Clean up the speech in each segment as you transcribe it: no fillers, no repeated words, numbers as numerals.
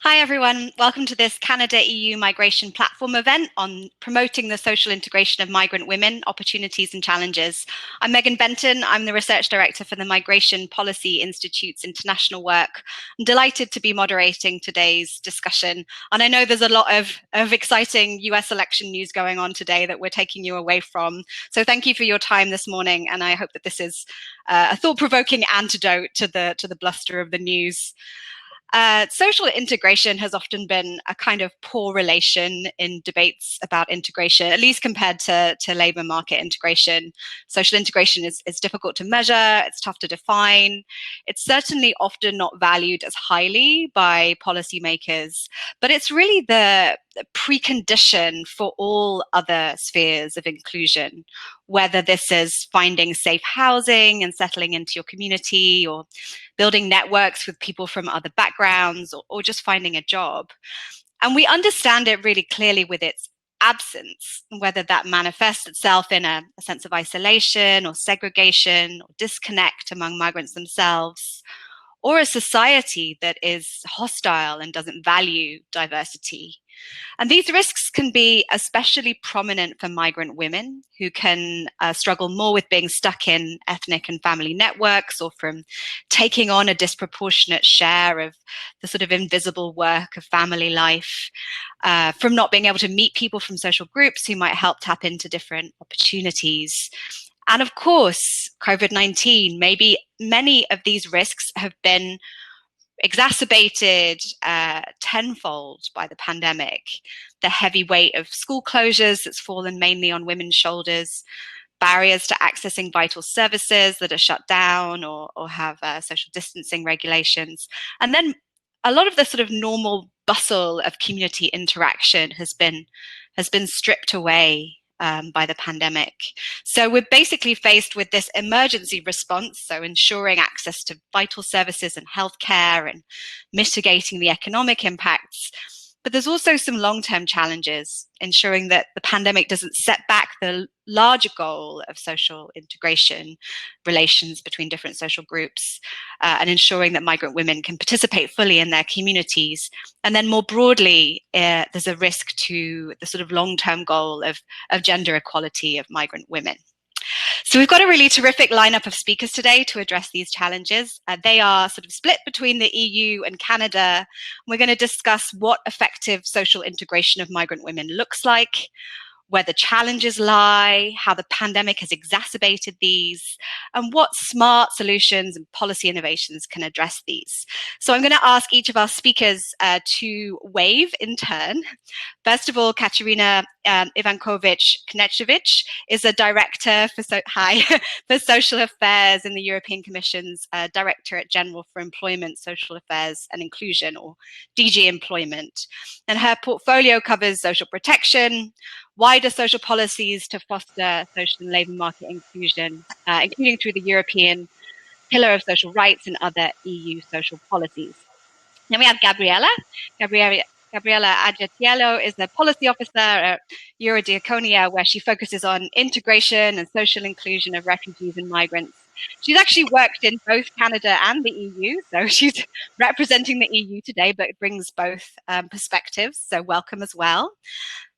Hi everyone, welcome to this Canada-EU migration platform event on promoting the social integration of migrant women, opportunities and challenges. I'm Megan Benton, I'm the Research Director for the Migration Policy Institute's international work. I'm delighted to be moderating today's discussion, and I know there's a lot of exciting US election news going on today that we're taking you away from. So thank you for your time this morning, and I hope that this is a thought-provoking antidote to the bluster of the news. Social integration has often been a kind of poor relation in debates about integration, at least compared to labour market integration. Social integration is difficult to measure, it's tough to define. It's certainly often not valued as highly by policymakers, but it's really the precondition for all other spheres of inclusion, whether this is finding safe housing and settling into your community, or building networks with people from other backgrounds, or just finding a job. And we understand it really clearly with its absence, whether that manifests itself in a sense of isolation or segregation or disconnect among migrants themselves, or a society that is hostile and doesn't value diversity. And these risks can be especially prominent for migrant women, who can struggle more with being stuck in ethnic and family networks, or from taking on a disproportionate share of the sort of invisible work of family life, from not being able to meet people from social groups who might help tap into different opportunities. And of course, COVID-19, maybe many of these risks have been exacerbated tenfold by the pandemic. The heavy weight of school closures that's fallen mainly on women's shoulders, barriers to accessing vital services that are shut down or have social distancing regulations. And then a lot of the sort of normal bustle of community interaction has been stripped away by the pandemic. So we're basically faced with this emergency response, so ensuring access to vital services and healthcare and mitigating the economic impacts. But there's also some long-term challenges, ensuring that the pandemic doesn't set back the larger goal of social integration, relations between different social groups, and ensuring that migrant women can participate fully in their communities. And then more broadly, there's a risk to the sort of long-term goal of gender equality of migrant women. So we've got a really terrific lineup of speakers today to address these challenges. They are sort of split between the EU and Canada. We're going to discuss what effective social integration of migrant women looks like, where the challenges lie, how the pandemic has exacerbated these, and what smart solutions and policy innovations can address these. So I'm going to ask each of our speakers to wave in turn. First of all, Katerina Ivankovic-Knechevich is a director for, for social affairs in the European Commission's Directorate General for Employment, Social Affairs and Inclusion, or DG Employment. And her portfolio covers social protection, wider social policies to foster social and labour market inclusion, including through the European Pillar of Social Rights and other EU social policies. Then we have Gabriela Agetiello is the policy officer at Eurodiaconia, where she focuses on integration and social inclusion of refugees and migrants. She's actually worked in both Canada and the EU, so she's representing the EU today, but brings both perspectives, so welcome as well.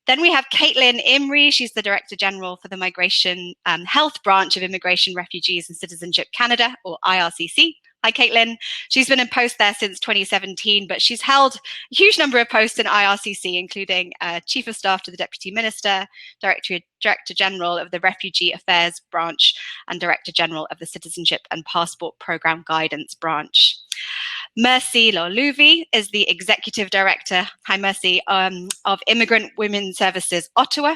Then we have Caitlin Imrie. She's the Director General for the Migration Health Branch of Immigration, Refugees and Citizenship Canada, or IRCC. Hi, Caitlin. She's been in post there since 2017, but she's held a huge number of posts in IRCC, including Chief of Staff to the Deputy Minister, Director General of the Refugee Affairs Branch, and Director General of the Citizenship and Passport Programme Guidance Branch. Mercy Loluvi is the Executive Director, hi Mercy, of Immigrant Women's Services Ottawa.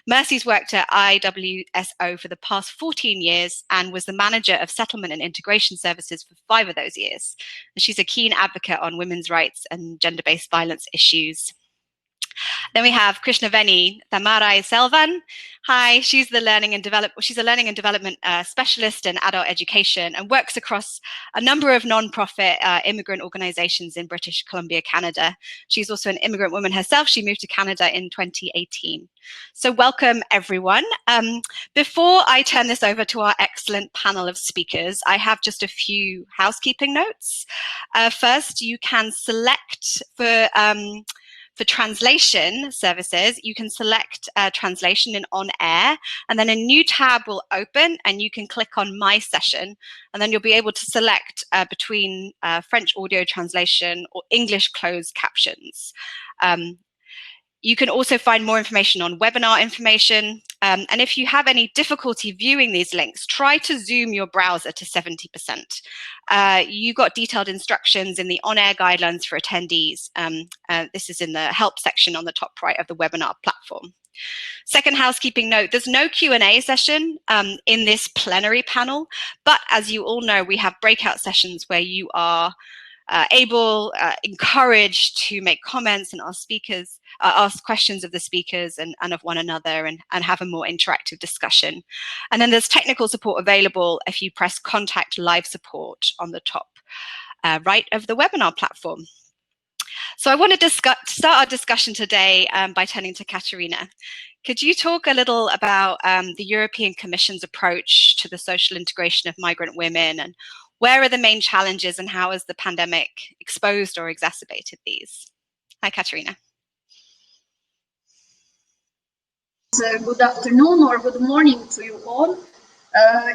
Mercy's worked at IWSO for the past 14 years and was the Manager of Settlement and Integration Services for 5 of those years. And she's a keen advocate on women's rights and gender-based violence issues. Then we have Krishnaveni Thamarai Selvan. Hi, she's a learning and development specialist in adult education and works across a number of non-profit immigrant organizations in British Columbia, Canada. She's also an immigrant woman herself. She moved to Canada in 2018. So welcome, everyone. Before I turn this over to our excellent panel of speakers, I have just a few housekeeping notes. First, you can select for translation services, you can select translation in on air, and then a new tab will open and you can click on my session, and then you'll be able to select between French audio translation or English closed captions. You can also find more information on webinar information. And if you have any difficulty viewing these links, try to zoom your browser to 70%. You got detailed instructions in the on-air guidelines for attendees. This is in the help section on the top right of the webinar platform. Second housekeeping note, there's no Q&A session in this plenary panel, but as you all know, we have breakout sessions where you are encouraged to make comments and ask questions of the speakers and of one another and have a more interactive discussion. And then there's technical support available if you press contact live support on the top right of the webinar platform. So I want to start our discussion today by turning to Katerina. Could you talk a little about the European Commission's approach to the social integration of migrant women, and where are the main challenges and how has the pandemic exposed or exacerbated these? Hi, Katerina. Good afternoon or good morning to you all.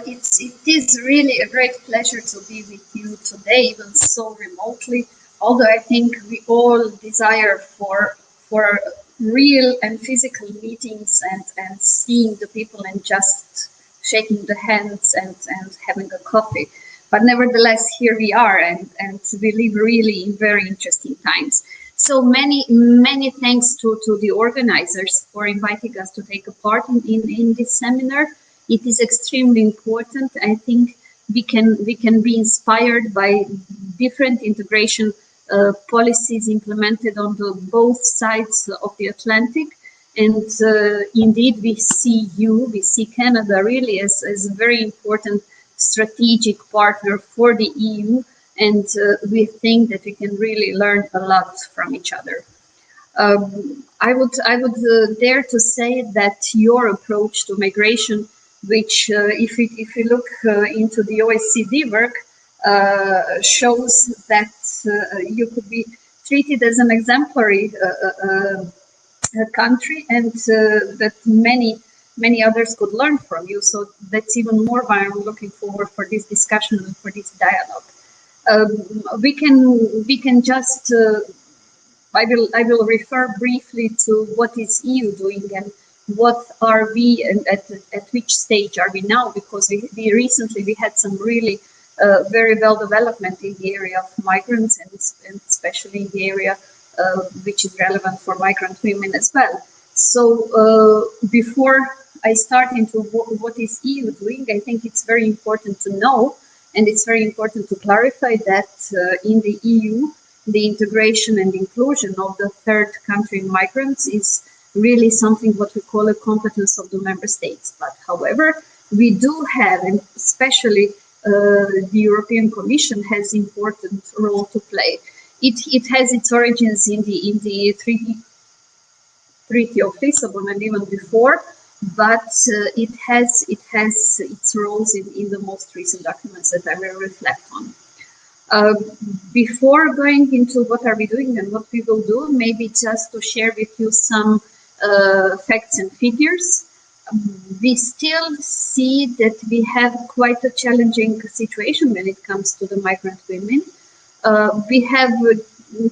It is really a great pleasure to be with you today, even so remotely, although I think we all desire for real and physical meetings and seeing the people and just shaking the hands and having a coffee. But nevertheless, here we are, and we live really in very interesting times. So many thanks to the organizers for inviting us to take a part in this seminar. It is extremely important. I think we can be inspired by different integration policies implemented on both sides of the Atlantic. And indeed, we see Canada really as a very important strategic partner for the EU, and we think that we can really learn a lot from each other. I would dare to say that your approach to migration, which if you look into the OECD work, shows that you could be treated as an exemplary country, and that many others could learn from you. So that's even more why I'm looking forward for this discussion and for this dialogue. We can just I will refer briefly to what is EU doing and what are we and at which stage are we now, because we recently had some really very well development in the area of migrants and especially in the area which is relevant for migrant women as well. So before I start into what is EU doing, I think it's very important to know, and it's very important to clarify that in the EU, the integration and inclusion of the third country migrants is really something what we call a competence of the member states. But however, we do have, and especially the European Commission has important role to play. It has its origins in the Treaty of Lisbon and even before, but it has its roles in the most recent documents that I will reflect on. Before going into what are we doing and what we will do, maybe just to share with you some facts and figures. We still see that we have quite a challenging situation when it comes to the migrant women. We have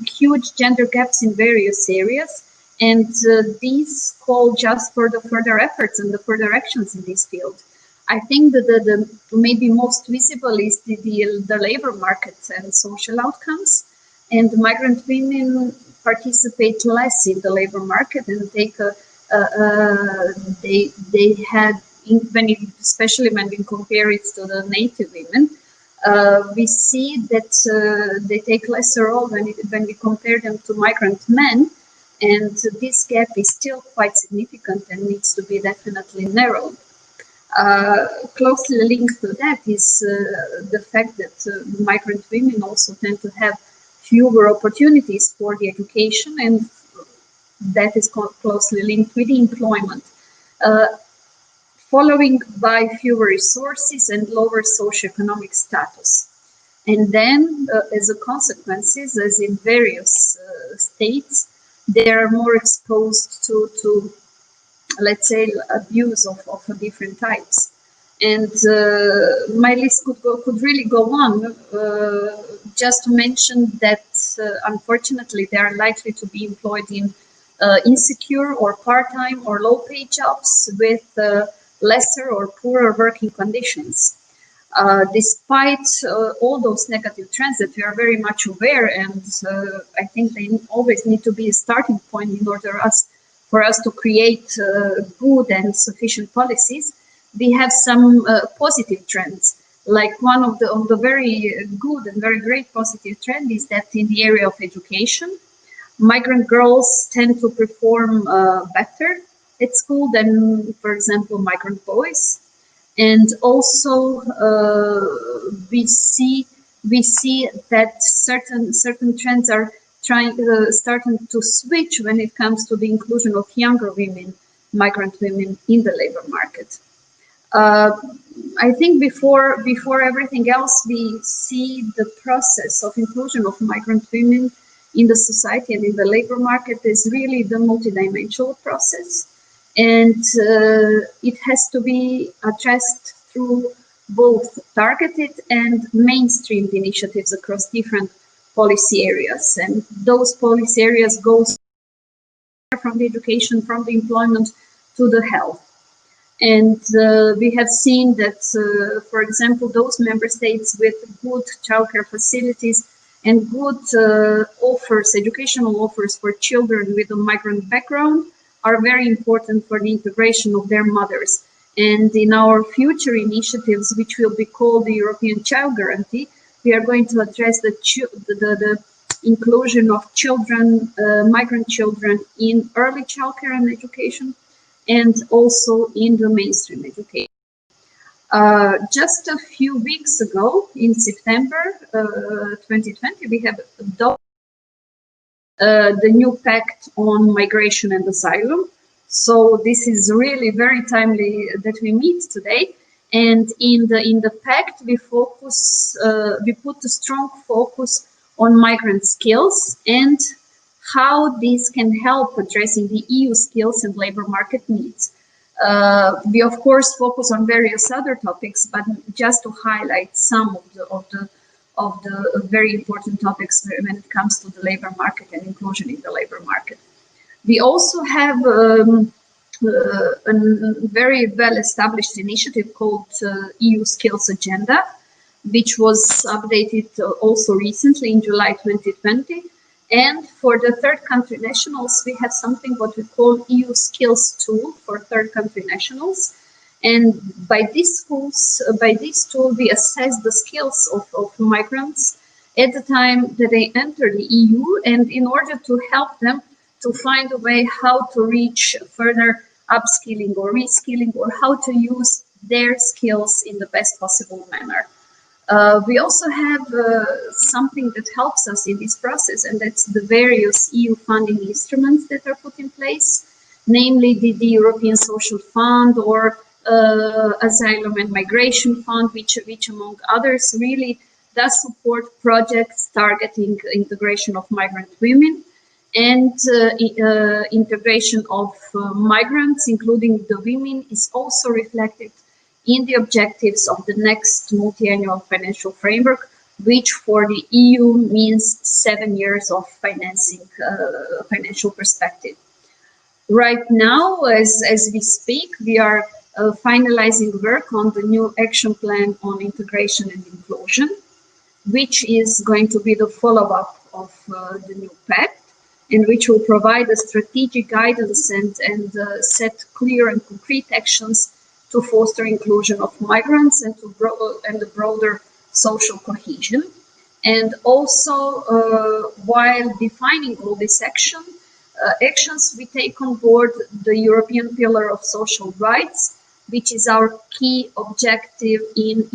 huge gender gaps in various areas, and these call just for the further efforts and the further actions in this field. I think that the maybe most visible is the labor market and social outcomes, and migrant women participate less in the labor market and take they had, especially when we compare it to the native women, we see that they take lesser role when we compare them to migrant men. And this gap is still quite significant and needs to be definitely narrowed. Closely linked to that is the fact that migrant women also tend to have fewer opportunities for the education, and that is closely linked with employment, following by fewer resources and lower socioeconomic status. And then, as a consequence, as in various states, they are more exposed to let's say, abuse of different types. And my list could really go on. Just to mention that, unfortunately, they are likely to be employed in insecure or part-time or low-paid jobs with lesser or poorer working conditions. Despite all those negative trends that we are very much aware, and I think they always need to be a starting point in order for us to create good and sufficient policies, we have some positive trends. Like one of the very good and very great positive trend is that in the area of education, migrant girls tend to perform better at school than, for example, migrant boys. And also we see that certain trends are starting to switch when it comes to the inclusion of younger women, migrant women, in the labor market. I think before everything else, we see the process of inclusion of migrant women in the society and in the labor market is really the multidimensional process. And it has to be addressed through both targeted and mainstreamed initiatives across different policy areas. And those policy areas go from the education, from the employment to the health. And we have seen that, for example, those member states with good childcare facilities and good educational offers for children with a migrant background are very important for the integration of their mothers. And in our future initiatives, which will be called the European Child Guarantee, we are going to address the inclusion of children, migrant children, in early childcare and education, and also in the mainstream education. Just a few weeks ago, in September 2020, we have adopted the new pact on migration and asylum. So this is really very timely that we meet today. And in the pact, we put a strong focus on migrant skills and how these can help addressing the EU skills and labor market needs. We of course focus on various other topics, but just to highlight some of the very important topics when it comes to the labor market and inclusion in the labor market. We also have a very well-established initiative called EU Skills Agenda, which was updated also recently in July 2020. And for the third country nationals, we have something what we call EU Skills Tool for third country nationals. And by this tool, we assess the skills of migrants at the time that they enter the EU, and in order to help them to find a way how to reach further upskilling or reskilling, or how to use their skills in the best possible manner. We also have something that helps us in this process, and that's the various EU funding instruments that are put in place, namely the European Social Fund or Asylum and Migration Fund, which among others really does support projects targeting integration of migrant women and integration of migrants, including the women, is also reflected in the objectives of the next multi-annual financial framework, which for the EU means 7 years of financial perspective. Right now, as we speak, we are finalizing work on the new action plan on integration and inclusion, which is going to be the follow-up of the new pact, and which will provide a strategic guidance and set clear and concrete actions to foster inclusion of migrants and the broader social cohesion. And also, while defining all this action, actions, we take on board the European Pillar of Social Rights, which is our key objective in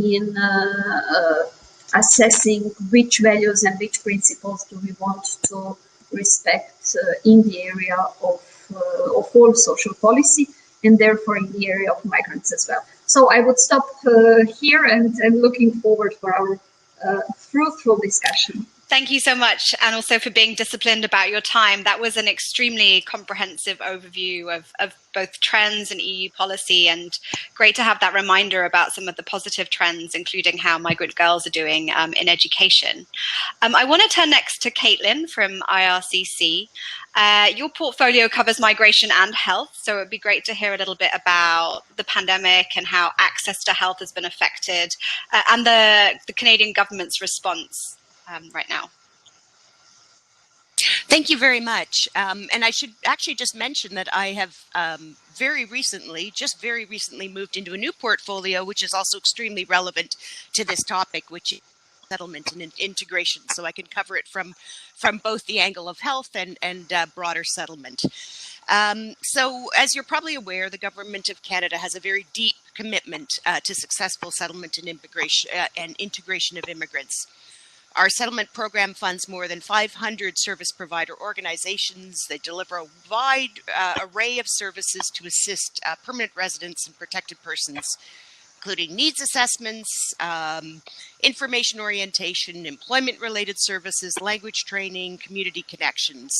assessing which values and which principles do we want to respect in the area of all social policy, and therefore in the area of migrants as well. So I would stop here and looking forward for our fruitful discussion. Thank you so much, and also for being disciplined about your time. That was an extremely comprehensive overview of both trends and EU policy, and great to have that reminder about some of the positive trends, including how migrant girls are doing in education. I want to turn next to Caitlin from IRCC. Your portfolio covers migration and health, so it'd be great to hear a little bit about the pandemic and how access to health has been affected, and the Canadian government's response right now. Thank you very much. And I should actually just mention that I have very recently moved into a new portfolio, which is also extremely relevant to this topic, which is settlement and integration. So I can cover it from both the angle of health and broader settlement. So as you're probably aware, the Government of Canada has a very deep commitment to successful settlement and immigration and integration of immigrants. Our settlement program funds more than 500 service provider organizations. They deliver a wide array of services to assist permanent residents and protected persons, including needs assessments, information orientation, employment-related services, language training, community connections.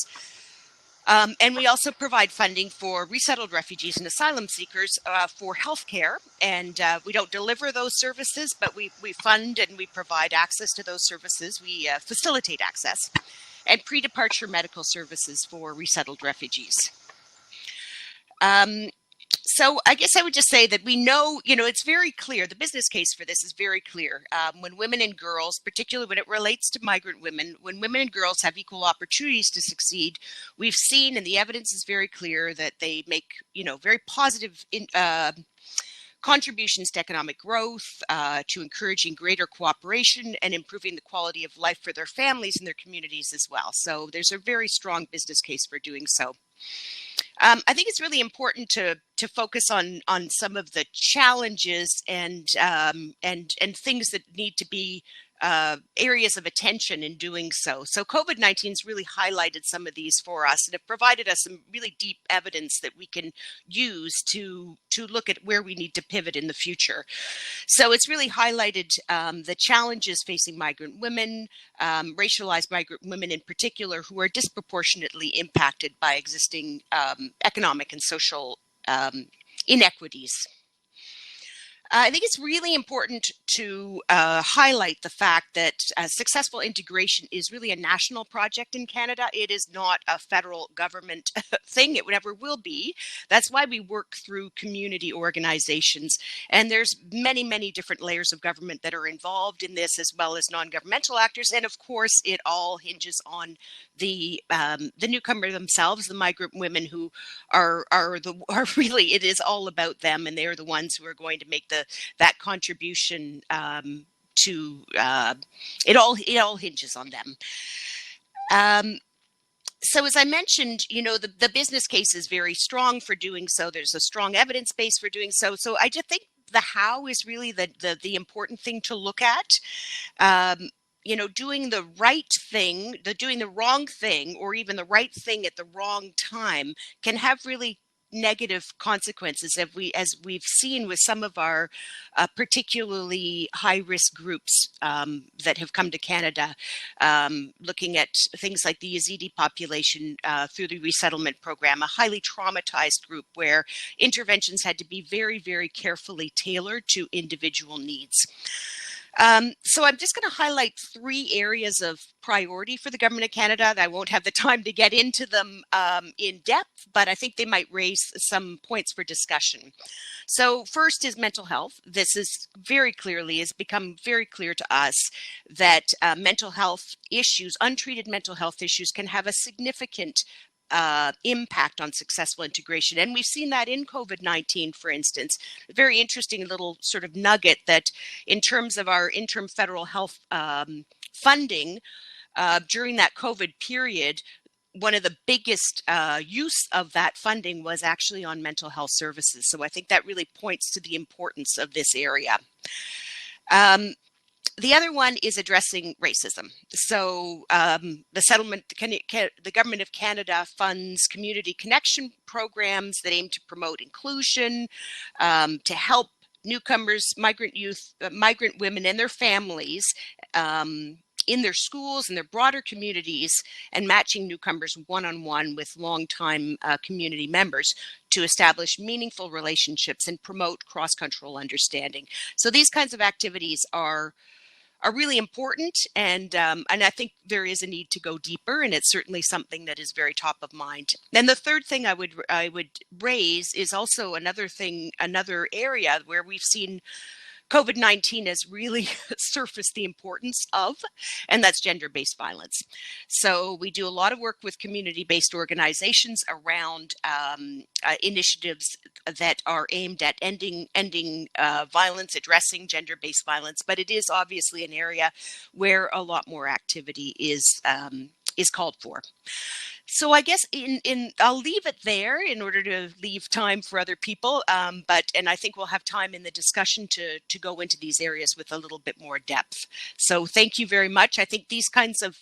And we also provide funding for resettled refugees and asylum seekers for healthcare. And we don't deliver those services, but we fund and we provide access to those services. We facilitate access and pre-departure medical services for resettled refugees. So I guess I would just say that we know, it's very clear. The business case for this is very clear. When women and girls, particularly when it relates to migrant women, when women and girls have equal opportunities to succeed, we've seen, and the evidence is very clear, that they make, very positive contributions to economic growth, to encouraging greater cooperation and improving the quality of life for their families and their communities as well. So there's a very strong business case for doing so. I think it's really important to focus on some of the challenges and things that need to be areas of attention in doing so. So COVID-19 has really highlighted some of these for us and have provided us some really deep evidence that we can use to look at where we need to pivot in the future. So it's really highlighted the challenges facing migrant women, racialized migrant women in particular, who are disproportionately impacted by existing economic and social inequities. I think it's really important to highlight the fact that successful integration is really a national project in Canada. It is not a federal government thing. It never will be. That's why we work through community organizations. And there's many, many different layers of government that are involved in this, as well as non-governmental actors. And of course, it all hinges on the newcomer themselves, the migrant women, who are really, it is all about them, and they are the ones who are going to make that contribution to it all hinges on them. So as I mentioned, the business case is very strong for doing so. There's a strong evidence base for doing so. So I just think the how is really the important thing to look at. Doing the right thing, doing the wrong thing, or even the right thing at the wrong time can have really negative consequences, as we've seen with some of our particularly high-risk groups that have come to Canada, looking at things like the Yazidi population through the resettlement program, a highly traumatized group where interventions had to be very, very carefully tailored to individual needs. So I'm just going to highlight 3 areas of priority for the Government of Canada. I won't have the time to get into them in depth, but I think they might raise some points for discussion. So first is mental health. This is has become very clear to us that mental health issues, untreated mental health issues, can have a significant impact on successful integration. And we've seen that in COVID-19, for instance. A very interesting little sort of nugget that in terms of our interim federal health funding during that COVID period, one of the biggest use of that funding was actually on mental health services. So I think that really points to the importance of this area. The other one is addressing racism. So the government of Canada funds community connection programs that aim to promote inclusion, to help newcomers, migrant youth, migrant women and their families in their schools and their broader communities, and matching newcomers one-on-one with longtime community members to establish meaningful relationships and promote cross-cultural understanding. So these kinds of activities are really important, and I think there is a need to go deeper, and it's certainly something that is very top of mind. And the third thing I would raise is also another area where we've seen COVID-19 has really surfaced the importance of, and that's gender-based violence. So we do a lot of work with community-based organizations around initiatives that are aimed at ending violence, addressing gender-based violence, but it is obviously an area where a lot more activity is called for. So I guess I'll leave it there in order to leave time for other people. And I think we'll have time in the discussion to go into these areas with a little bit more depth. So thank you very much. I think these kinds of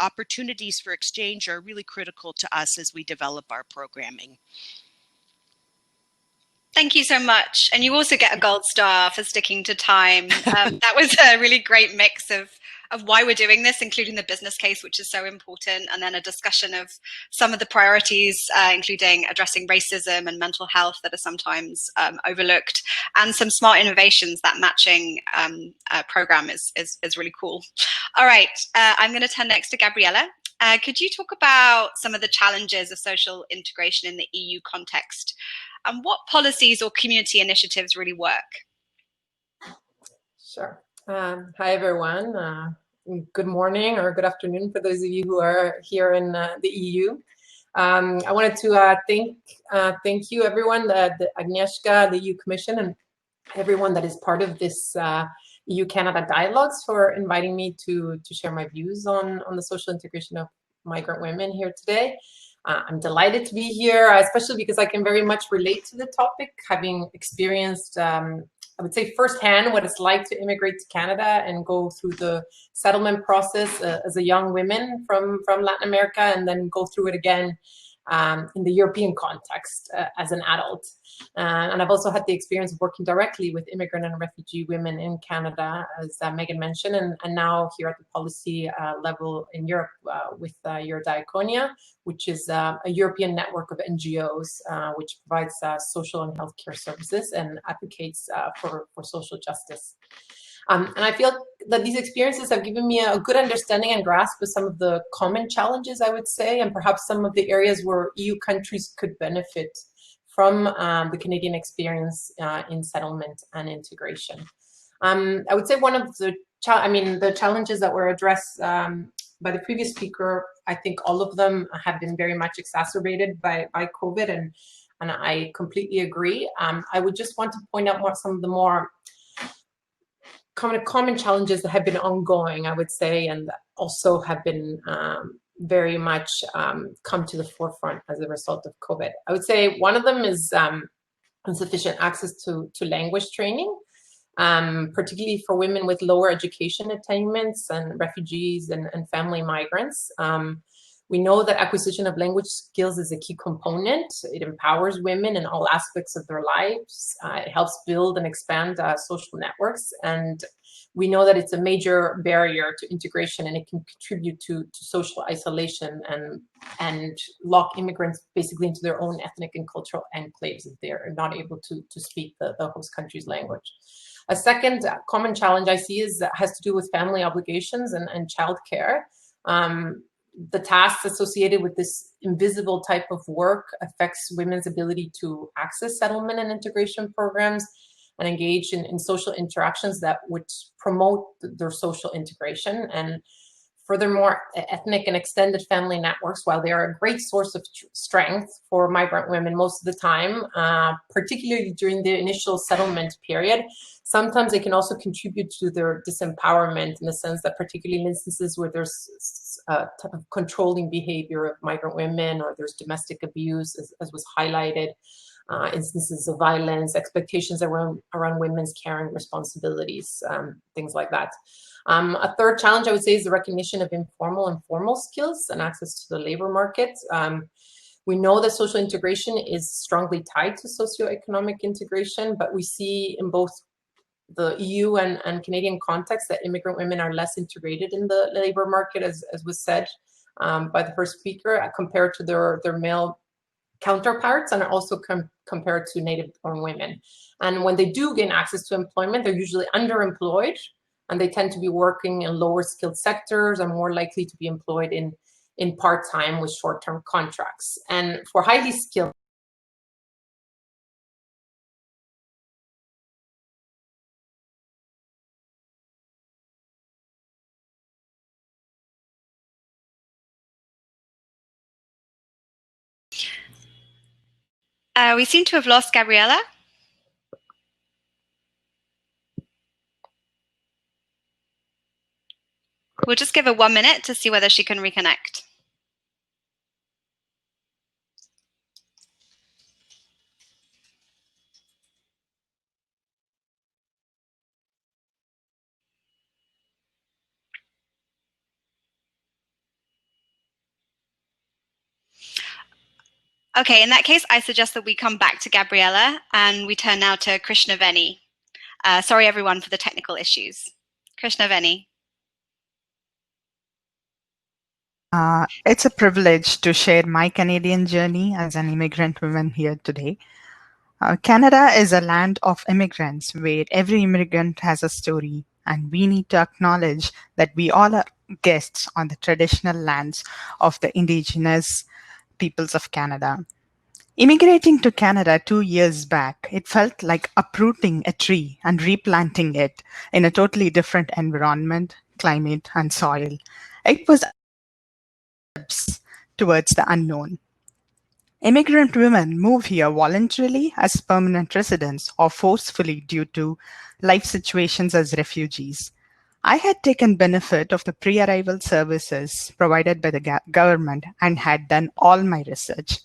opportunities for exchange are really critical to us as we develop our programming. Thank you so much. And you also get a gold star for sticking to time. That was a really great mix of why we're doing this, including the business case, which is so important, and then a discussion of some of the priorities, including addressing racism and mental health that are sometimes overlooked, and some smart innovations. That matching program is really cool. All right, I'm going to turn next to Gabriella. Could you talk about some of the challenges of social integration in the EU context, and what policies or community initiatives really work? Sure. Hi, everyone. Good morning or good afternoon for those of you who are here in the EU. I wanted to thank you, everyone, the Agnieszka, the EU Commission, and everyone that is part of this EU-Canada dialogues for inviting me to share my views on the social integration of migrant women here today. I'm delighted to be here, especially because I can very much relate to the topic, having experienced, I would say firsthand, what it's like to immigrate to Canada and go through the settlement process as a young woman from Latin America, and then go through it again in the European context as an adult. And I've also had the experience of working directly with immigrant and refugee women in Canada, as Megan mentioned, and now here at the policy level in Europe with Eurodiaconia, which is a European network of NGOs which provides social and healthcare services and advocates for social justice. And I feel that these experiences have given me a good understanding and grasp of some of the common challenges, I would say, and perhaps some of the areas where EU countries could benefit from the Canadian experience in settlement and integration. I would say one of the challenges that were addressed by the previous speaker, I think all of them have been very much exacerbated by COVID, and I completely agree. I would just want to point out some of the more common challenges that have been ongoing, I would say, and also have been very much come to the forefront as a result of COVID. I would say one of them is insufficient access to language training, particularly for women with lower education attainments and refugees and family migrants. We know that acquisition of language skills is a key component. It empowers women in all aspects of their lives. It helps build and expand social networks. And we know that it's a major barrier to integration, and it can contribute to social isolation and lock immigrants basically into their own ethnic and cultural enclaves if they're not able to speak the host country's language. A second common challenge I see has to do with family obligations and childcare. The tasks associated with this invisible type of work affects women's ability to access settlement and integration programs and engage in social interactions that would promote their social integration. And furthermore, ethnic and extended family networks, while they are a great source of strength for migrant women most of the time, particularly during the initial settlement period, sometimes they can also contribute to their disempowerment, in the sense that particularly in instances where there's type of controlling behavior of migrant women, or there's domestic abuse, as was highlighted, instances of violence, expectations around women's caring responsibilities, things like that. A third challenge I would say is the recognition of informal and formal skills and access to the labor market. We know that social integration is strongly tied to socioeconomic integration, but we see in both the EU and Canadian context that immigrant women are less integrated in the labor market, as was said by the first speaker, compared to their male counterparts, and also compared to native-born women. And when they do gain access to employment, they're usually underemployed, and they tend to be working in lower skilled sectors and more likely to be employed in part-time with short-term contracts. And for highly skilled, we seem to have lost Gabriella. We'll just give her 1 minute to see whether she can reconnect. Okay, in that case, I suggest that we come back to Gabriella and we turn now to Krishnaveni. Sorry, everyone, for the technical issues. Krishnaveni. It's a privilege to share my Canadian journey as an immigrant woman here today. Canada is a land of immigrants where every immigrant has a story, and we need to acknowledge that we all are guests on the traditional lands of the Indigenous peoples of Canada. Immigrating to Canada 2 years back, it felt like uprooting a tree and replanting it in a totally different environment, climate, and soil. It was steps towards the unknown. Immigrant women move here voluntarily as permanent residents or forcefully due to life situations as refugees. I had taken benefit of the pre-arrival services provided by the government and had done all my research.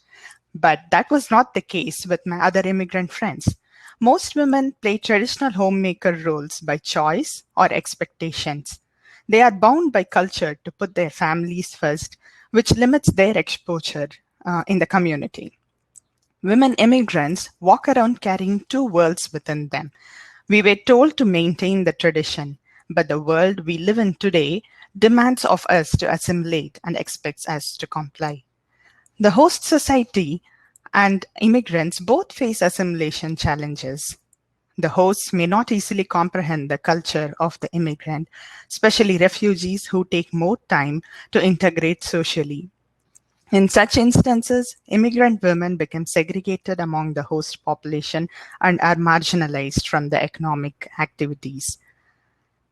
But that was not the case with my other immigrant friends. Most women play traditional homemaker roles by choice or expectations. They are bound by culture to put their families first, which limits their exposure in the community. Women immigrants walk around carrying two worlds within them. We were told to maintain the tradition, but the world we live in today demands of us to assimilate and expects us to comply. The host society and immigrants both face assimilation challenges. The hosts may not easily comprehend the culture of the immigrant, especially refugees who take more time to integrate socially. In such instances, immigrant women become segregated among the host population and are marginalized from the economic activities.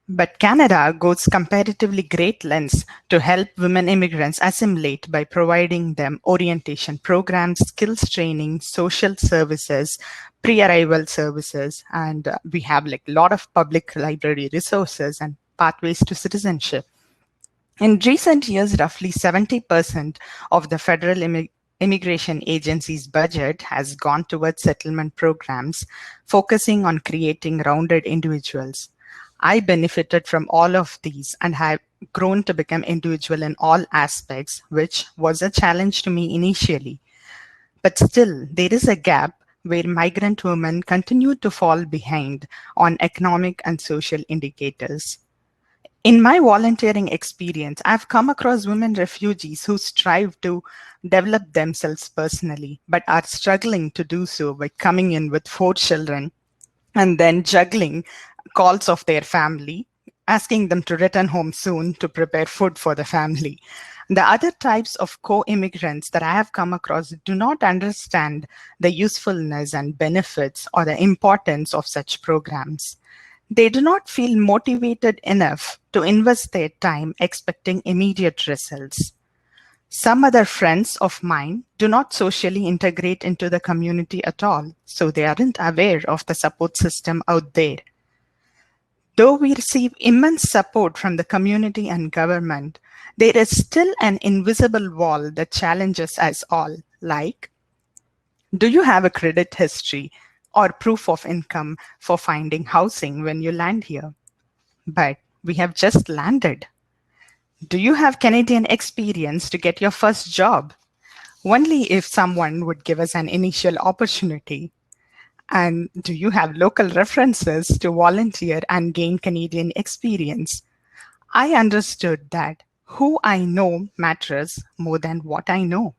But Canada goes comparatively great lengths to help women immigrants assimilate by providing them orientation programs, skills training, social services, pre-arrival services, and we have like a lot of public library resources and pathways to citizenship. In recent years, roughly 70% of the federal immigration agency's budget has gone towards settlement programs, focusing on creating rounded individuals. I benefited from all of these and have grown to become individual in all aspects, which was a challenge to me initially. But still, there is a gap where migrant women continue to fall behind on economic and social indicators. In my volunteering experience, I've come across women refugees who strive to develop themselves personally, but are struggling to do so by coming in with 4 children and then juggling calls of their family, asking them to return home soon to prepare food for the family. The other types of co-immigrants that I have come across do not understand the usefulness and benefits or the importance of such programs. They do not feel motivated enough to invest their time expecting immediate results. Some other friends of mine do not socially integrate into the community at all, so they aren't aware of the support system out there. Though we receive immense support from the community and government, there is still an invisible wall that challenges us all, like, do you have a credit history or proof of income for finding housing when you land here? But we have just landed. Do you have Canadian experience to get your first job? Only if someone would give us an initial opportunity. And do you have local references to volunteer and gain Canadian experience? I understood that who I know matters more than what I know.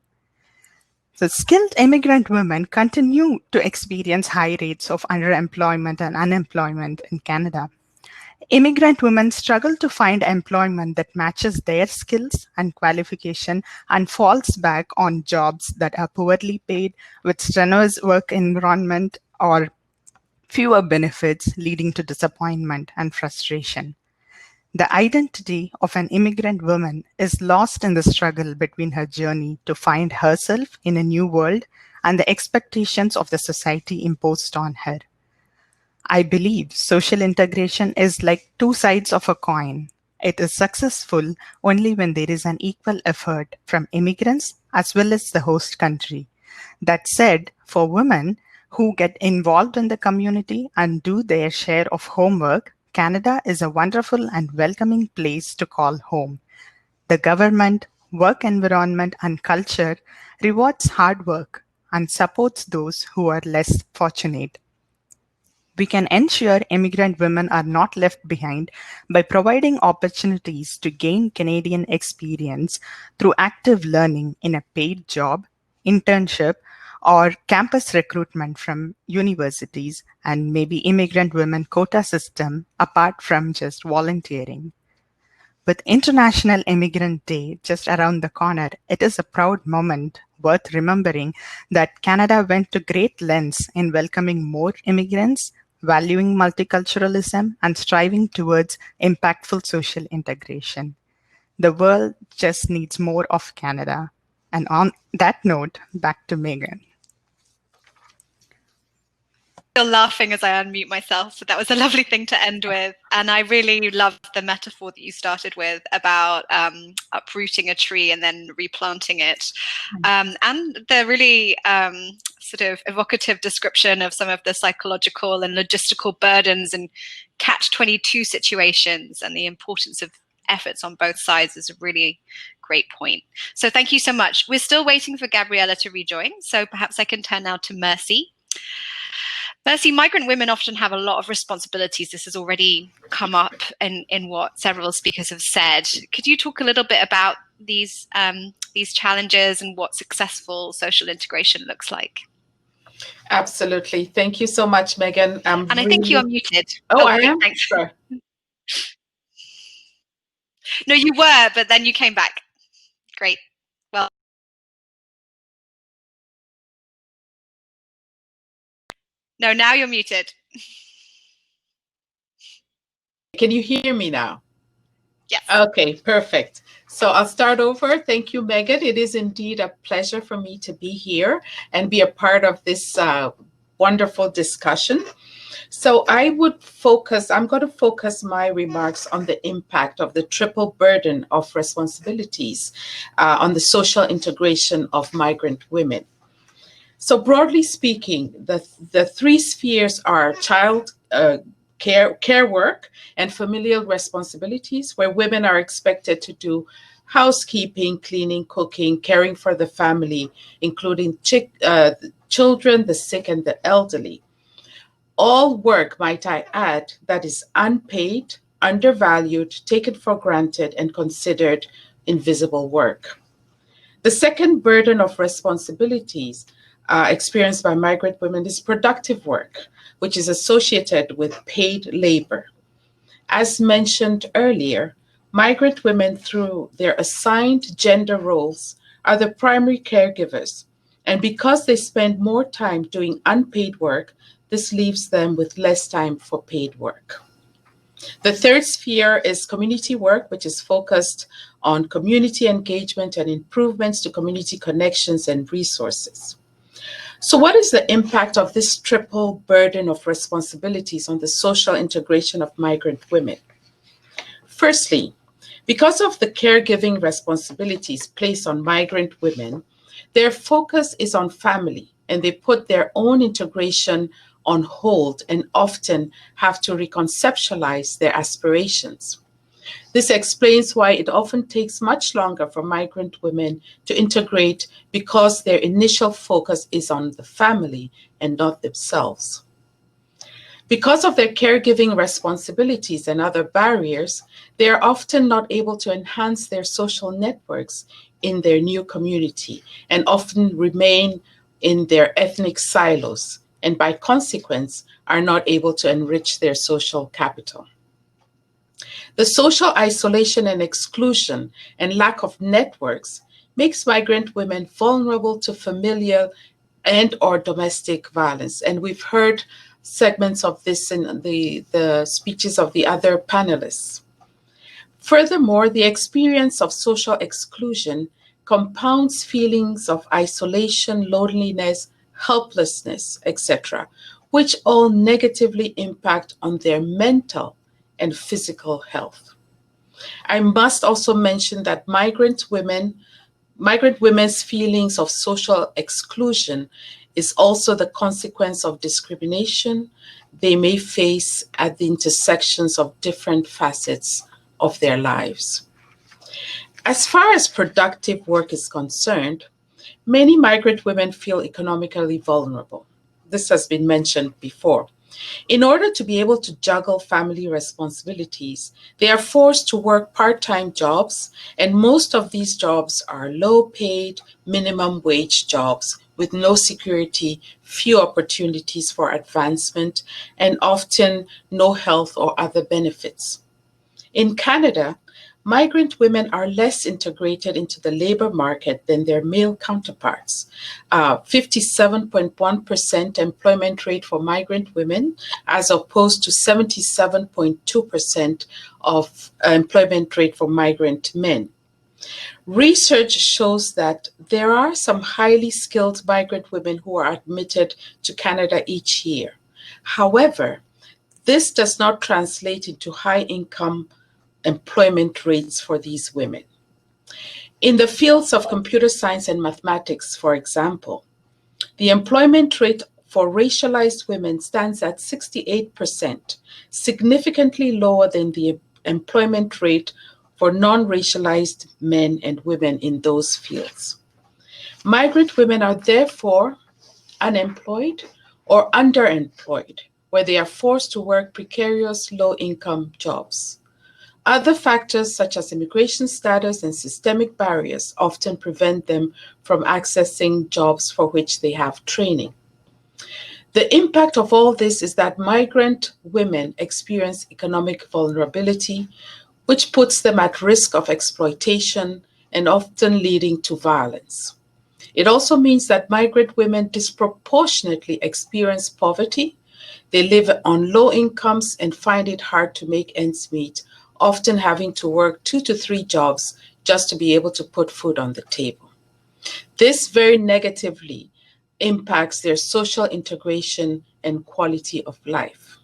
So skilled immigrant women continue to experience high rates of underemployment and unemployment in Canada. Immigrant women struggle to find employment that matches their skills and qualification and falls back on jobs that are poorly paid with strenuous work environment or fewer benefits, leading to disappointment and frustration. The identity of an immigrant woman is lost in the struggle between her journey to find herself in a new world and the expectations of the society imposed on her. I believe social integration is like two sides of a coin. It is successful only when there is an equal effort from immigrants as well as the host country. That said, for women who get involved in the community and do their share of homework, Canada is a wonderful and welcoming place to call home. The government, work environment, and culture rewards hard work and supports those who are less fortunate. We can ensure immigrant women are not left behind by providing opportunities to gain Canadian experience through active learning in a paid job, internship, or campus recruitment from universities, and maybe immigrant women quota system apart from just volunteering. With International Immigrant Day just around the corner, it is a proud moment worth remembering that Canada went to great lengths in welcoming more immigrants, valuing multiculturalism, and striving towards impactful social integration. The world just needs more of Canada. And on that note, back to Megan. Still laughing as I unmute myself. So that was a lovely thing to end with. And I really loved the metaphor that you started with about uprooting a tree and then replanting it. And the really sort of evocative description of some of the psychological and logistical burdens and catch-22 situations and the importance of efforts on both sides is a really great point. So thank you so much. We're still waiting for Gabriella to rejoin. So perhaps I can turn now to Mercy. Mercy, migrant women often have a lot of responsibilities. This has already come up in what several speakers have said. Could you talk a little bit about these challenges and what successful social integration looks like? Absolutely. Thank you so much, Megan. And I think you are muted. Oh, I am? Thanks. Sure. No, you were, but then you came back. Great. Well. No, now you're muted. Can you hear me now? Yes. Okay, perfect. So I'll start over. Thank you, Megan. It is indeed a pleasure for me to be here and be a part of this wonderful discussion. So I'm going to focus my remarks on the impact of the triple burden of responsibilities on the social integration of migrant women. So broadly speaking, the three spheres are child care work and familial responsibilities, where women are expected to do housekeeping, cleaning, cooking, caring for the family, including children, the sick, and the elderly. All work, might I add, that is unpaid, undervalued, taken for granted, and considered invisible work. The second burden of responsibilities experienced by migrant women is productive work, which is associated with paid labor. As mentioned earlier, migrant women, through their assigned gender roles, are the primary caregivers. And because they spend more time doing unpaid work, this leaves them with less time for paid work. The third sphere is community work, which is focused on community engagement and improvements to community connections and resources. So what is the impact of this triple burden of responsibilities on the social integration of migrant women? Firstly, because of the caregiving responsibilities placed on migrant women, their focus is on family and they put their own integration on hold and often have to reconceptualize their aspirations. This explains why it often takes much longer for migrant women to integrate because their initial focus is on the family and not themselves. Because of their caregiving responsibilities and other barriers, they are often not able to enhance their social networks in their new community and often remain in their ethnic silos and by consequence are not able to enrich their social capital. The social isolation and exclusion and lack of networks makes migrant women vulnerable to familial and or domestic violence. And we've heard segments of this in the speeches of the other panelists. Furthermore, the experience of social exclusion compounds feelings of isolation, loneliness, helplessness, etc., which all negatively impact on their mental and physical health. I must also mention that migrant women's feelings of social exclusion is also the consequence of discrimination they may face at the intersections of different facets of their lives. As far as productive work is concerned, many migrant women feel economically vulnerable. This has been mentioned before. In order to be able to juggle family responsibilities, they are forced to work part-time jobs, and most of these jobs are low-paid, minimum wage jobs with no security, few opportunities for advancement, and often no health or other benefits. In Canada, migrant women are less integrated into the labor market than their male counterparts. 57.1% employment rate for migrant women, as opposed to 77.2% of employment rate for migrant men. Research shows that there are some highly skilled migrant women who are admitted to Canada each year. However, this does not translate into high income employment rates for these women. In the fields of computer science and mathematics, for example, the employment rate for racialized women stands at 68%, significantly lower than the employment rate for non-racialized men and women in those fields. Migrant women are therefore unemployed or underemployed, where they are forced to work precarious, low-income jobs. Other factors such as immigration status and systemic barriers often prevent them from accessing jobs for which they have training. The impact of all this is that migrant women experience economic vulnerability, which puts them at risk of exploitation and often leading to violence. It also means that migrant women disproportionately experience poverty. They live on low incomes and find it hard to make ends meet, often having to work 2 to 3 jobs just to be able to put food on the table. This very negatively impacts their social integration and quality of life.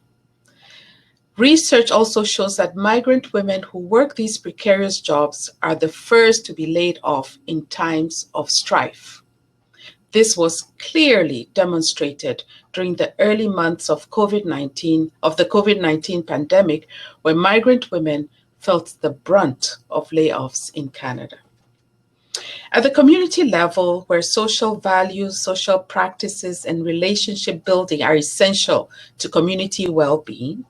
Research also shows that migrant women who work these precarious jobs are the first to be laid off in times of strife. This was clearly demonstrated during the early months of the COVID-19 pandemic, where migrant women felt the brunt of layoffs in Canada. At the community level, where social values, social practices, and relationship building are essential to community well-being,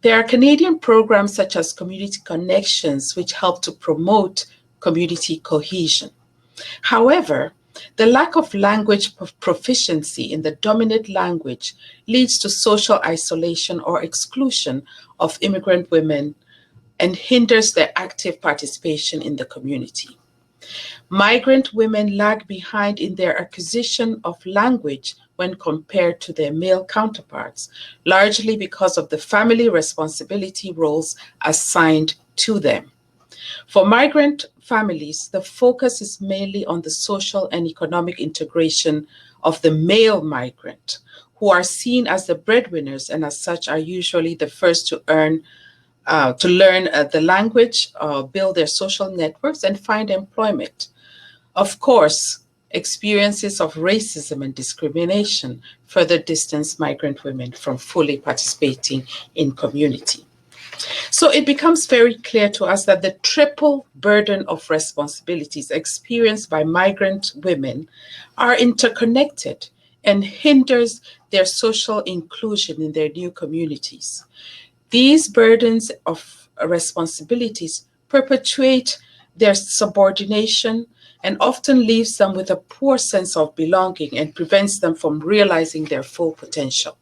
there are Canadian programs such as Community Connections, which help to promote community cohesion. However, the lack of language proficiency in the dominant language leads to social isolation or exclusion of immigrant women and hinders their active participation in the community. Migrant women lag behind in their acquisition of language when compared to their male counterparts, largely because of the family responsibility roles assigned to them. For migrant families, the focus is mainly on the social and economic integration of the male migrant, who are seen as the breadwinners and as such are usually the first to learn the language, build their social networks, and find employment. Of course, experiences of racism and discrimination further distance migrant women from fully participating in community. So it becomes very clear to us that the triple burden of responsibilities experienced by migrant women are interconnected and hinders their social inclusion in their new communities. These burdens of responsibilities perpetuate their subordination and often leaves them with a poor sense of belonging and prevents them from realizing their full potential.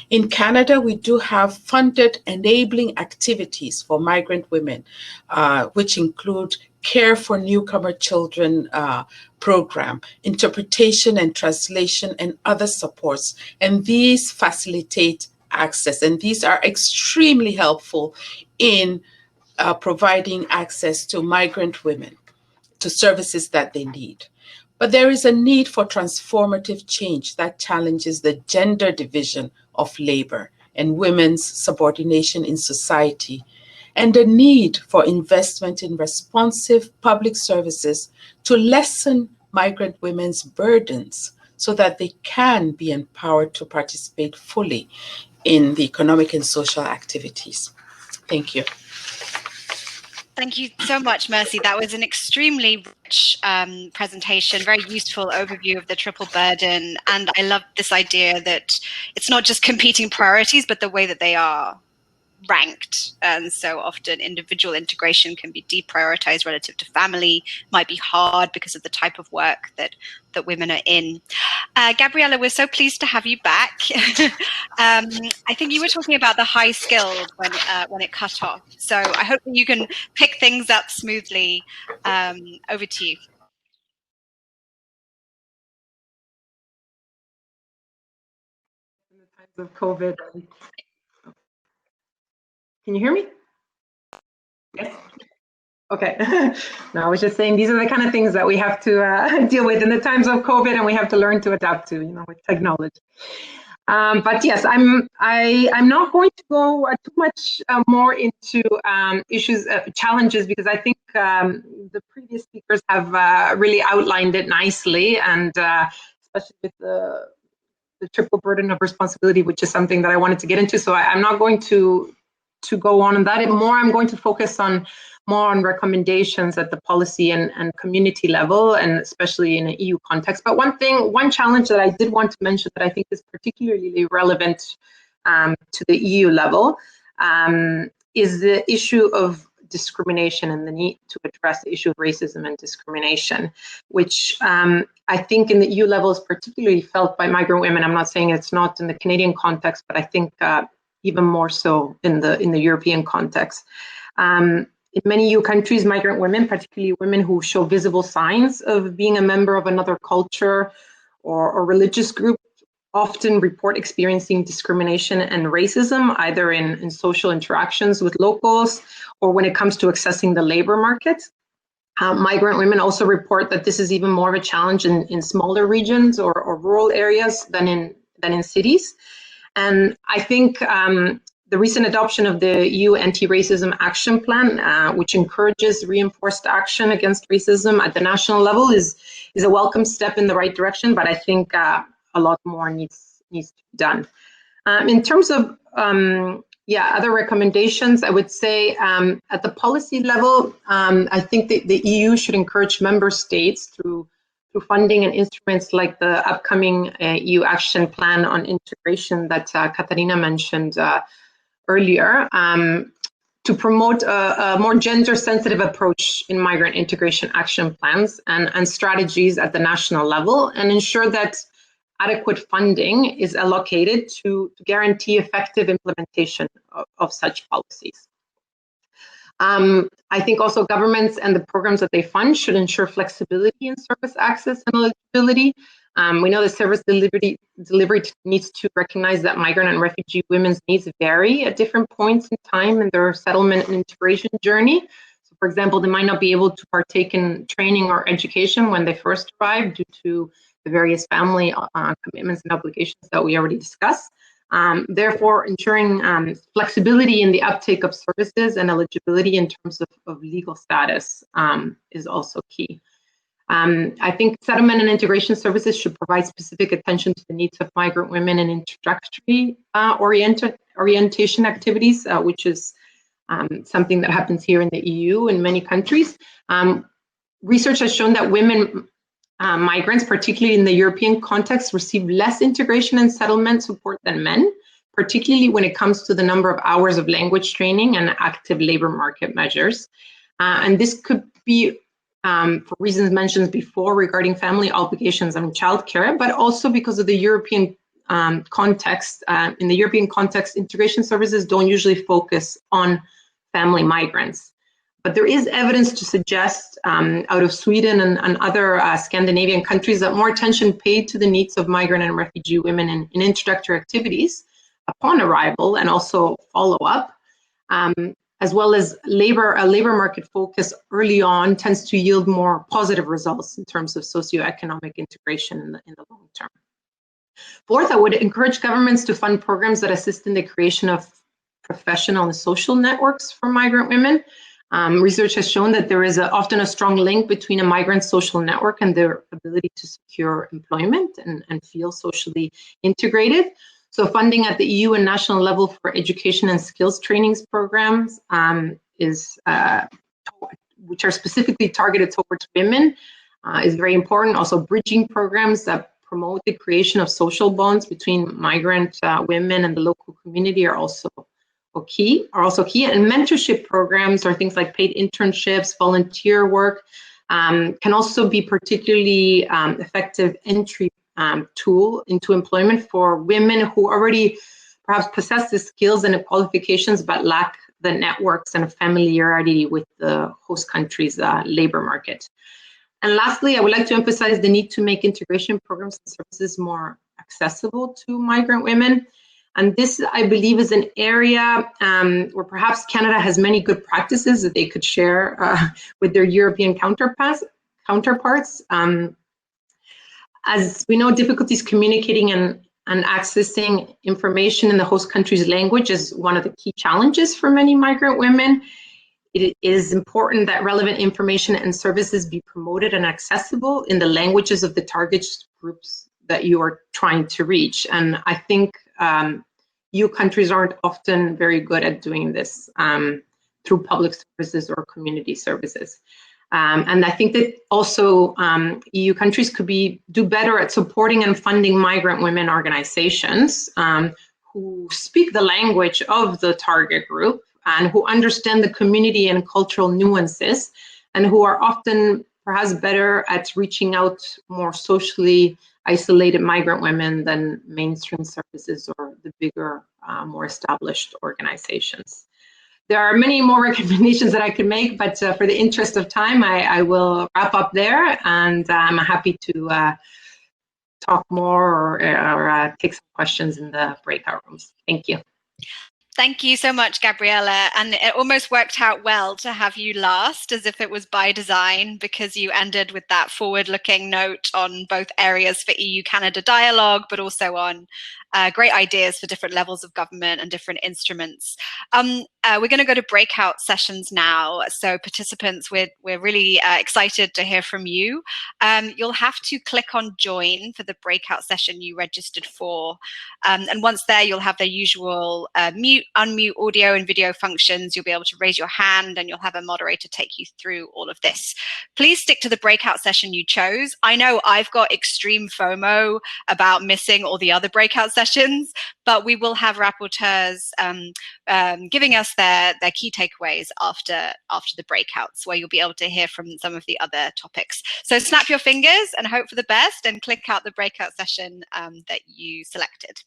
In Canada, we do have funded enabling activities for migrant women, which include Care for Newcomer Children program, interpretation and translation, and other supports. And these facilitate access, and these are extremely helpful in providing access to migrant women to services that they need. But there is a need for transformative change that challenges the gender division of labor and women's subordination in society, and a need for investment in responsive public services to lessen migrant women's burdens so that they can be empowered to participate fully in the economic and social activities. Thank you. Thank you so much, Mercy. That was an extremely rich presentation, very useful overview of the triple burden. And I love this idea that it's not just competing priorities, but the way that they are ranked. And so often individual integration can be deprioritized relative to family, might be hard because of the type of work that women are in. Gabriella, we're so pleased to have you back. I think you were talking about the high skilled when it cut off. So I hope that you can pick things up smoothly. Over to you. In the times of COVID. Can you hear me? Yes. Okay. No, I was just saying these are the kind of things that we have to deal with in the times of COVID, and we have to learn to adapt to, with technology. But yes, I'm not going to go too much more into issues, challenges, because I think the previous speakers have really outlined it nicely, and especially with the triple burden of responsibility, which is something that I wanted to get into. So I'm not going to go on that. I'm going to focus more on recommendations at the policy and community level, and especially in an EU context. But one challenge that I did want to mention that I think is particularly relevant to the EU level is the issue of discrimination and the need to address the issue of racism and discrimination, which I think in the EU level is particularly felt by migrant women. I'm not saying it's not in the Canadian context, but I think even more so in the European context. In many EU countries, migrant women, particularly women who show visible signs of being a member of another culture or religious group, often report experiencing discrimination and racism, either in social interactions with locals or when it comes to accessing the labor market. Migrant women also report that this is even more of a challenge in smaller regions or rural areas than in cities. And I think the recent adoption of the EU Anti-Racism Action Plan, which encourages reinforced action against racism at the national level, is a welcome step in the right direction, but I think a lot more needs to be done. In terms of other recommendations, I would say at the policy level, I think the EU should encourage member states through funding and instruments like the upcoming EU Action Plan on Integration that Katarina mentioned earlier, to promote a more gender-sensitive approach in migrant integration action plans and strategies at the national level, and ensure that adequate funding is allocated to guarantee effective implementation of such policies. I think also governments and the programs that they fund should ensure flexibility in service access and eligibility. We know the service delivery needs to recognize that migrant and refugee women's needs vary at different points in time in their settlement and integration journey. So, for example, they might not be able to partake in training or education when they first arrive due to the various family commitments and obligations that we already discussed. Therefore, ensuring flexibility in the uptake of services and eligibility in terms of legal status is also key. I think settlement and integration services should provide specific attention to the needs of migrant women in introductory orientation activities, which is something that happens here in the EU in many countries. Research has shown that women migrants, particularly in the European context, receive less integration and settlement support than men, particularly when it comes to the number of hours of language training and active labor market measures. And this could be for reasons mentioned before regarding family obligations and childcare, but also because of the European context. In the European context, integration services don't usually focus on family migrants. But there is evidence to suggest out of Sweden and other Scandinavian countries that more attention paid to the needs of migrant and refugee women in introductory activities upon arrival and also follow-up, as well as a labor market focus early on tends to yield more positive results in terms of socioeconomic integration in the long term. Fourth, I would encourage governments to fund programs that assist in the creation of professional and social networks for migrant women. Research has shown that there is often a strong link between a migrant's social network and their ability to secure employment and feel socially integrated. So funding at the EU and national level for education and skills trainings programs which are specifically targeted towards women is very important. Also bridging programs that promote the creation of social bonds between migrant women and the local community are also key. And mentorship programs or things like paid internships, volunteer work can also be particularly effective entry tool into employment for women who already perhaps possess the skills and the qualifications but lack the networks and familiarity with the host country's labor market. And lastly, I would like to emphasize the need to make integration programs and services more accessible to migrant women. And this, I believe, is an area where perhaps Canada has many good practices that they could share with their European counterparts. As we know, difficulties communicating and accessing information in the host country's language is one of the key challenges for many migrant women. It is important that relevant information and services be promoted and accessible in the languages of the target groups that you are trying to reach. And I think EU countries aren't often very good at doing this through public services or community services. And I think that also EU countries could do better at supporting and funding migrant women organizations who speak the language of the target group and who understand the community and cultural nuances and who are often perhaps better at reaching out more socially isolated migrant women than mainstream services or the bigger, more established organizations. There are many more recommendations that I could make, but for the interest of time, I will wrap up there, and I'm happy to talk more or take some questions in the breakout rooms. Thank you. Thank you so much, Gabriella. And it almost worked out well to have you last, as if it was by design, because you ended with that forward-looking note on both areas for EU-Canada dialogue, but also on great ideas for different levels of government and different instruments. We're going to go to breakout sessions now. So participants, we're really excited to hear from you. You'll have to click on join for the breakout session you registered for. And once there, you'll have the usual mute, unmute audio and video functions. You'll be able to raise your hand and you'll have a moderator take you through all of this. Please stick to the breakout session you chose. I know I've got extreme FOMO about missing all the other breakout sessions, but we will have rapporteurs giving us their key takeaways after the breakouts, where you'll be able to hear from some of the other topics. So snap your fingers and hope for the best and click out the breakout session that you selected.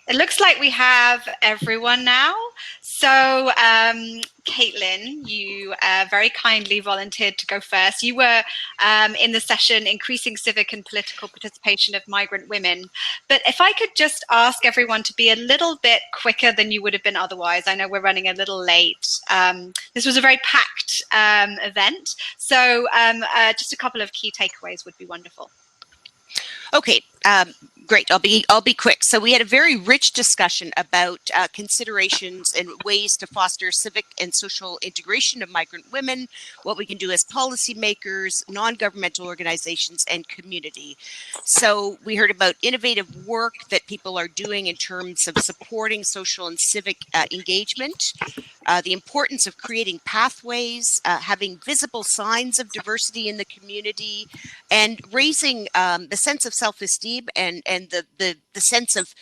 It looks like we have everyone now. So, Caitlin, you very kindly volunteered to go first. You were in the session, Increasing Civic and Political Participation of Migrant Women. But if I could just ask everyone to be a little bit quicker than you would have been otherwise. I know we're running a little late. This was a very packed event. So just a couple of key takeaways would be wonderful. Okay, great. I'll be quick. So we had a very rich discussion about considerations and ways to foster civic and social integration of migrant women, what we can do as policymakers, non-governmental organizations, and community. So we heard about innovative work that people are doing in terms of supporting social and civic engagement, the importance of creating pathways, having visible signs of diversity in the community, and raising the sense of self-esteem and the sense of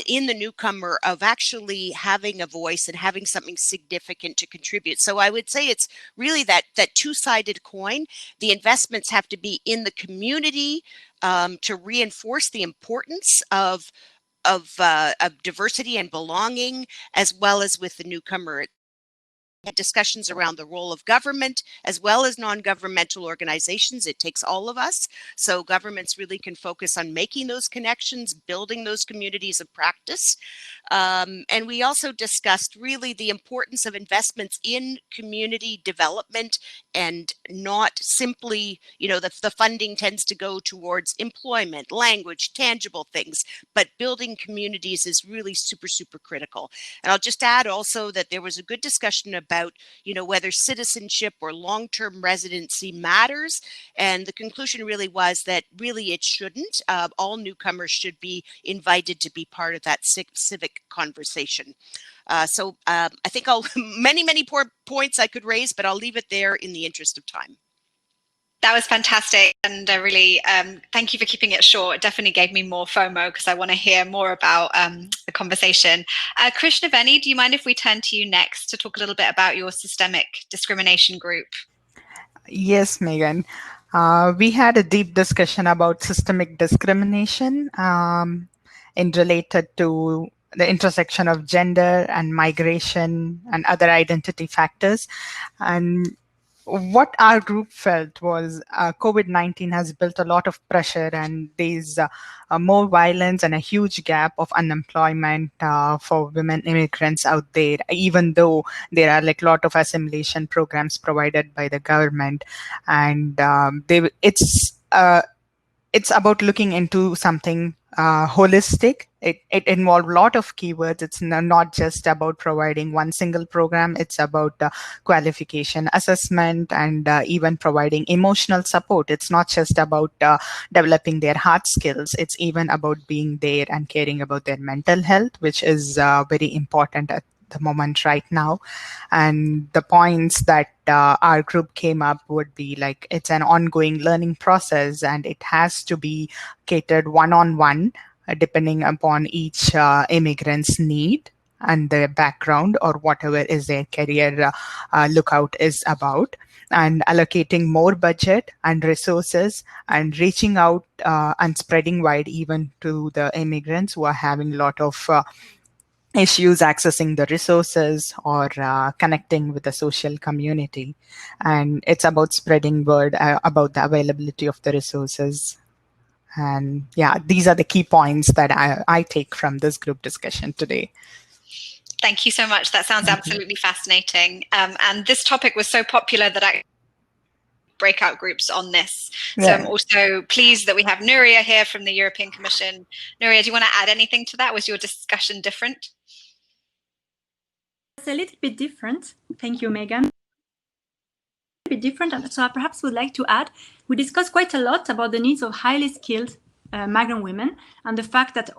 in the newcomer of actually having a voice and having something significant to contribute. So I would say it's really that two-sided coin. The investments have to be in the community to reinforce the importance of diversity and belonging, as well as with the newcomer. Discussions around the role of government as well as non-governmental organizations. It takes all of us. So governments really can focus on making those connections, building those communities of practice. And we also discussed really the importance of investments in community development and not simply, the funding tends to go towards employment, language, tangible things, but building communities is really super, super critical. And I'll just add also that there was a good discussion about, whether citizenship or long-term residency matters. And the conclusion really was that really it shouldn't. All newcomers should be invited to be part of that civic conversation. So I think many points I could raise, but I'll leave it there in the interest of time. That was fantastic, and really thank you for keeping it short. It definitely gave me more FOMO because I want to hear more about the conversation. Krishnaveni, do you mind if we turn to you next to talk a little bit about your systemic discrimination group? Yes, Megan. We had a deep discussion about systemic discrimination in related to the intersection of gender and migration and other identity factors. And what our group felt was COVID-19 has built a lot of pressure, and there's more violence and a huge gap of unemployment for women immigrants out there, even though there are like a lot of assimilation programs provided by the government. And it's about looking into something holistic. It involved a lot of keywords. It's not just about providing one single program. It's about qualification assessment and even providing emotional support. It's not just about developing their hard skills. It's even about being there and caring about their mental health, which is very important at the moment right now. And the points that our group came up would be like, it's an ongoing learning process and it has to be catered one-on-one depending upon each immigrant's need and their background or whatever is their career lookout is about, and allocating more budget and resources and reaching out and spreading wide even to the immigrants who are having a lot of issues accessing the resources or connecting with the social community. And it's about spreading word about the availability of the resources. And yeah, these are the key points that I take from this group discussion today. Thank you so much. That sounds absolutely fascinating. And this topic was so popular that I breakout groups on this. So Yeah. I'm also pleased that we have Nuria here from the European Commission. Nuria, do you want to add anything to that? Was your discussion different? It's a little bit different. Thank you, Megan. A bit different, and so I perhaps would like to add, we discussed quite a lot about the needs of highly skilled migrant women and the fact that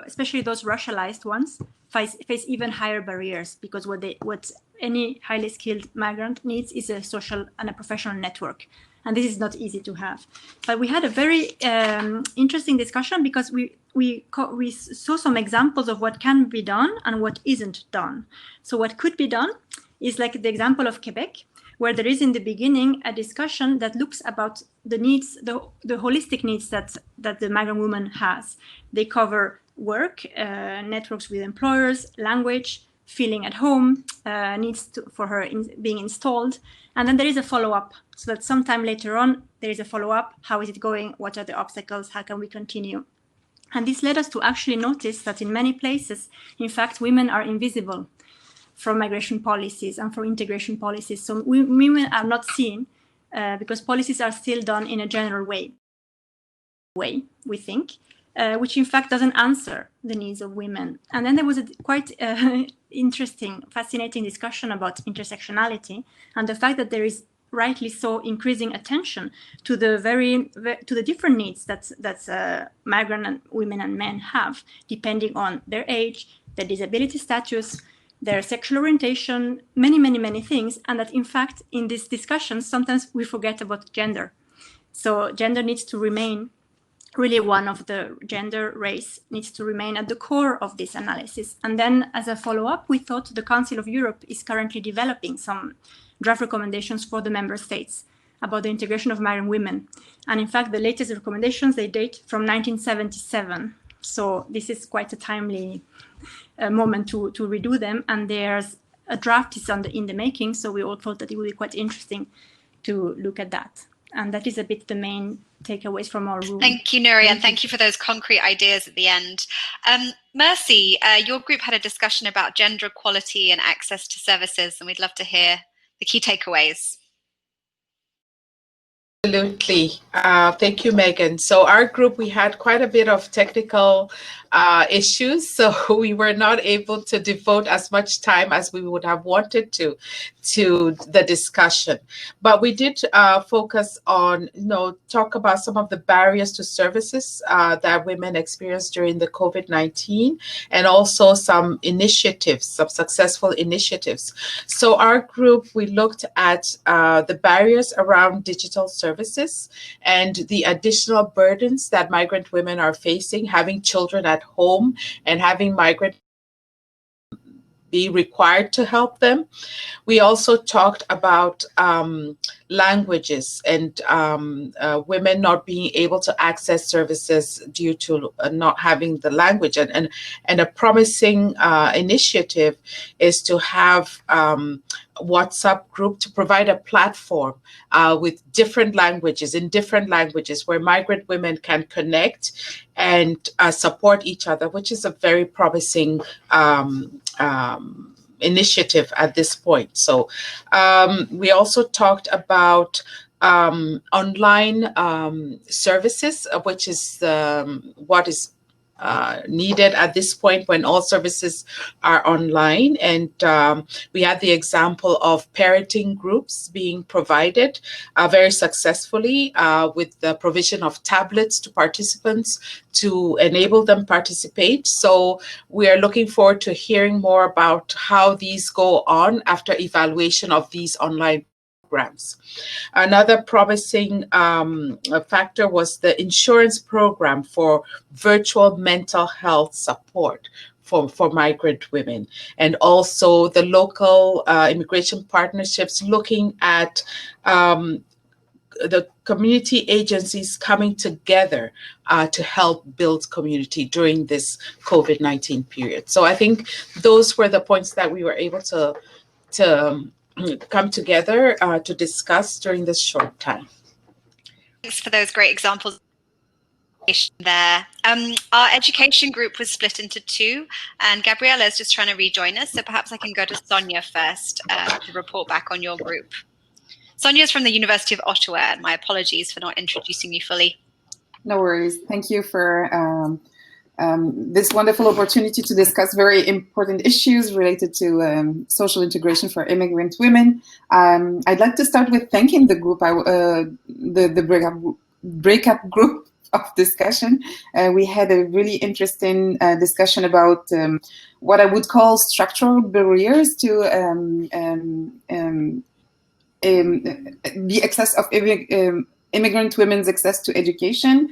especially those racialized ones face even higher barriers, because what any highly skilled migrant needs is a social and a professional network, and this is not easy to have. But we had a very interesting discussion because we saw some examples of what can be done and what isn't done. So what could be done is like the example of Quebec, where there is in the beginning a discussion that looks about the needs, the holistic needs that the migrant woman has. They cover work, networks with employers, language, feeling at home, needs for her being installed. And then there is a follow-up, so that sometime later on, there is a follow-up. How is it going? What are the obstacles? How can we continue? And this led us to actually notice that in many places, in fact, women are invisible from migration policies and from integration policies. So women are not seen because policies are still done in a general way, we think, which in fact doesn't answer the needs of women. And then there was a quite interesting, fascinating discussion about intersectionality and the fact that there is rightly so increasing attention to the different needs that migrant women and men have, depending on their age, their disability status, their sexual orientation, many things, and that in fact in this discussion sometimes we forget about gender. So gender needs to remain really one of the gender, race needs to remain at the core of this analysis. And then as a follow-up, we thought the Council of Europe is currently developing some draft recommendations for the member states about the integration of migrant women. And in fact, the latest recommendations, they date from 1977. So this is quite a timely moment to redo them. And there's a draft is in the making. So we all thought that it would be quite interesting to look at that. And that is a bit the main takeaways from our room. Thank you, Nuri, and thank you for those concrete ideas at the end. Mercy, your group had a discussion about gender equality and access to services, and we'd love to hear the key takeaways. Absolutely. Thank you, Megan. So our group, we had quite a bit of technical issues, so we were not able to devote as much time as we would have wanted to the discussion. But we did focus on, talk about some of the barriers to services that women experienced during the COVID-19, and also some initiatives, some successful initiatives. So our group, we looked at the barriers around digital services and the additional burdens that migrant women are facing, having children at home and having migrant be required to help them. We also talked about languages and women not being able to access services due to not having the language. And a promising initiative is to have WhatsApp group to provide a platform with different languages, in different languages, where migrant women can connect and support each other, which is a very promising initiative at this point. So we also talked about online services, which is what is needed at this point when all services are online. And we had the example of parenting groups being provided very successfully with the provision of tablets to participants to enable them participate. So we are looking forward to hearing more about how these go on after evaluation of these online programs. Another promising factor was the insurance program for virtual mental health support for migrant women, and also the local immigration partnerships looking at the community agencies coming together to help build community during this COVID-19 period. So I think those were the points that we were able to come together to discuss during this short time. Thanks for those great examples there. Our education group was split into two, and Gabriella is just trying to rejoin us, so perhaps I can go to Sonia first to report back on your group. Sonia is from the University of Ottawa, and my apologies for not introducing you fully. No worries. Thank you for this wonderful opportunity to discuss very important issues related to social integration for immigrant women. I'd like to start with thanking the group, the breakup group of discussion. We had a really interesting discussion about what I would call structural barriers to the access of immigrant women's access to education.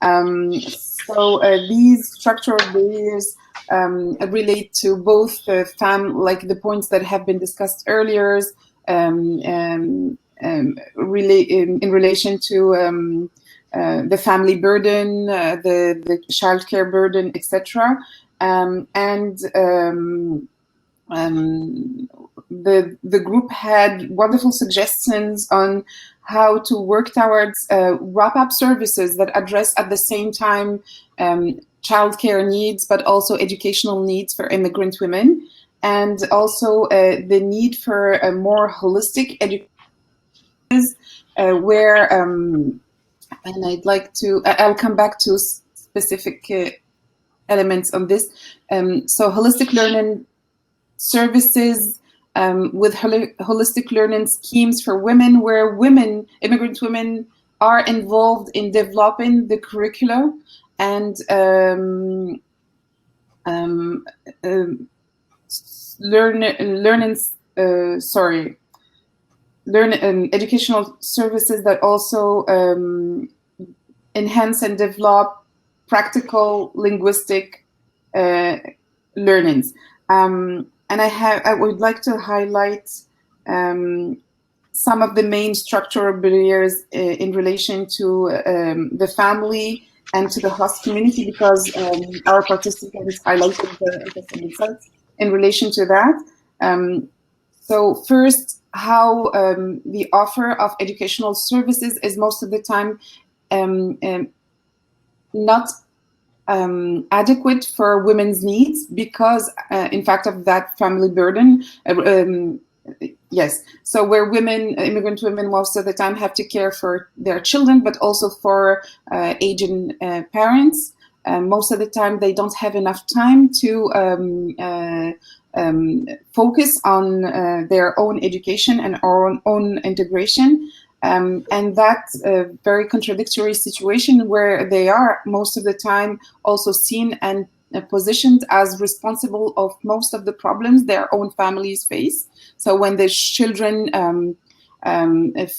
So these structural barriers relate to both like the points that have been discussed earlier, in relation to the family burden, the childcare burden, etc. And the group had wonderful suggestions on how to work towards wrap-up services that address at the same time childcare needs, but also educational needs for immigrant women, and also the need for a more holistic education, where, and I'd like to, I'll come back to specific elements on this. So holistic learning services with holistic learning schemes for women, where immigrant women are involved in developing the curricula and educational services that also enhance and develop practical linguistic learnings. And I would like to highlight some of the main structural barriers in relation to the family and to the host community, because our participants highlighted the interesting insights in relation to that. So first, how the offer of educational services is most of the time not adequate for women's needs because, in fact, of that family burden. Yes, so where immigrant women most of the time have to care for their children, but also for aging parents. Most of the time they don't have enough time to focus on their own education and own integration. And that's a very contradictory situation where they are most of the time also seen and positioned as responsible of most of the problems their own families face. So when the children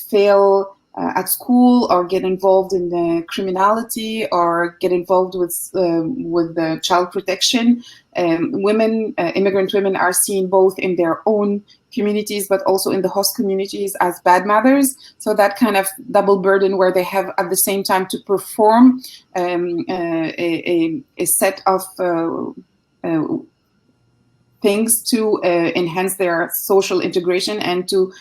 fail at school or get involved in the criminality or get involved with the child protection, immigrant women are seen both in their own communities but also in the host communities as bad mothers. So that kind of double burden where they have at the same time to perform a set of things to enhance their social integration and to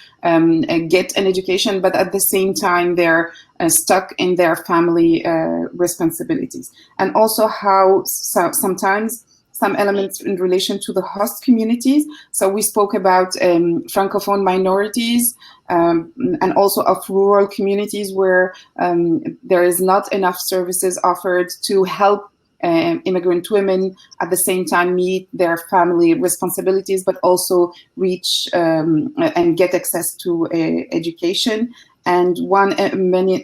get an education, but at the same time they're stuck in their family responsibilities. And also how sometimes some elements in relation to the host communities. So we spoke about Francophone minorities and also of rural communities where there is not enough services offered to help immigrant women at the same time meet their family responsibilities, but also reach and get access to education. And many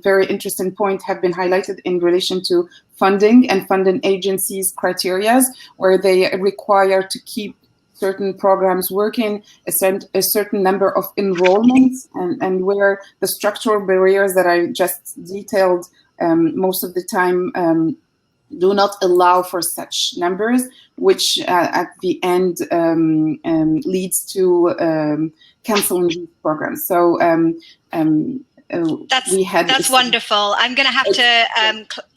very interesting point have been highlighted in relation to funding and funding agencies' criteria, where they require to keep certain programs working, a certain number of enrollments, and where the structural barriers that I just detailed most of the time do not allow for such numbers, which at the end leads to canceling these programs. So that's wonderful. I'm going to have to